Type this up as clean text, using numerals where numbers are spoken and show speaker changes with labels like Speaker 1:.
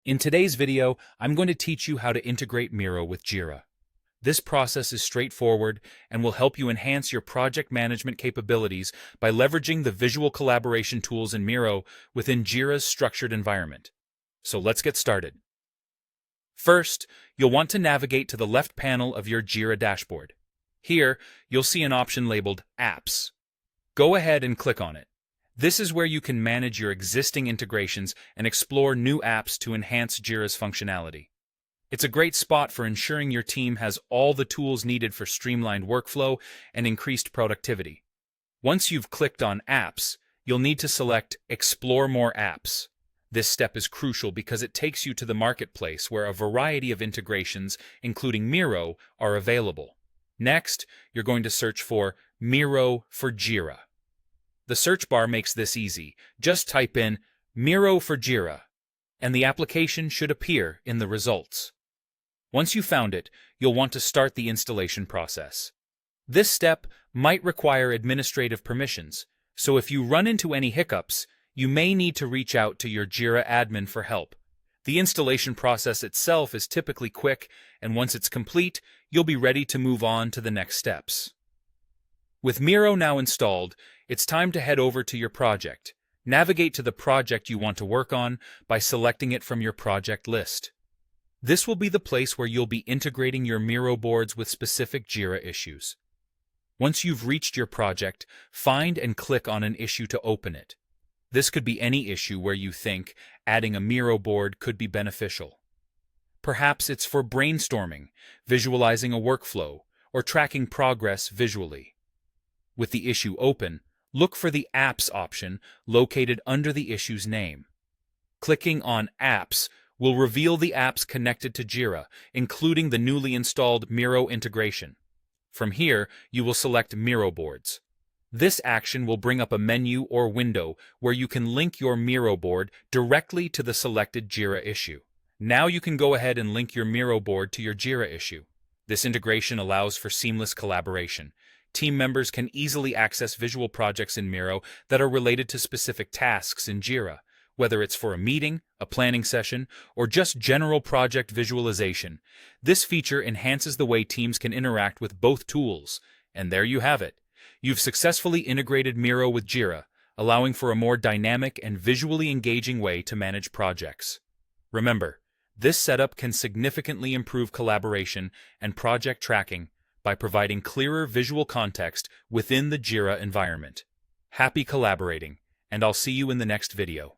Speaker 1: In today's video, I'm going to teach you how to integrate Miro with Jira. This process is straightforward and will help you enhance your project management capabilities by leveraging the visual collaboration tools in Miro within Jira's structured environment. So let's get started. First, you'll want to navigate to the left panel of your Jira dashboard. Here, you'll see an option labeled Apps. Go ahead and click on it. This is where you can manage your existing integrations and explore new apps to enhance Jira's functionality. It's a great spot for ensuring your team has all the tools needed for streamlined workflow and increased productivity. Once you've clicked on Apps, you'll need to select Explore More Apps. This step is crucial because it takes you to the marketplace where a variety of integrations, including Miro, are available. Next, you're going to search for Miro for Jira. The search bar makes this easy. Just type in Miro for Jira, and the application should appear in the results. Once you've found it, you'll want to start the installation process. This step might require administrative permissions, so if you run into any hiccups, you may need to reach out to your Jira admin for help. The installation process itself is typically quick, and once it's complete, you'll be ready to move on to the next steps. With Miro now installed, it's time to head over to your project. Navigate to the project you want to work on by selecting it from your project list. This will be the place where you'll be integrating your Miro boards with specific Jira issues. Once you've reached your project, find and click on an issue to open it. This could be any issue where you think adding a Miro board could be beneficial. Perhaps it's for brainstorming, visualizing a workflow, or tracking progress visually. With the issue open, look for the Apps option located under the issue's name. Clicking on Apps will reveal the apps connected to Jira, including the newly installed Miro integration. From here, you will select Miro boards. This action will bring up a menu or window where you can link your Miro board directly to the selected Jira issue. Now you can go ahead and link your Miro board to your Jira issue. This integration allows for seamless collaboration. Team members can easily access visual projects in Miro that are related to specific tasks in Jira, whether it's for a meeting, a planning session, or just general project visualization. This feature enhances the way teams can interact with both tools. And there you have it. You've successfully integrated Miro with Jira, allowing for a more dynamic and visually engaging way to manage projects. Remember, this setup can significantly improve collaboration and project tracking by providing clearer visual context within the Jira environment. Happy collaborating, and I'll see you in the next video.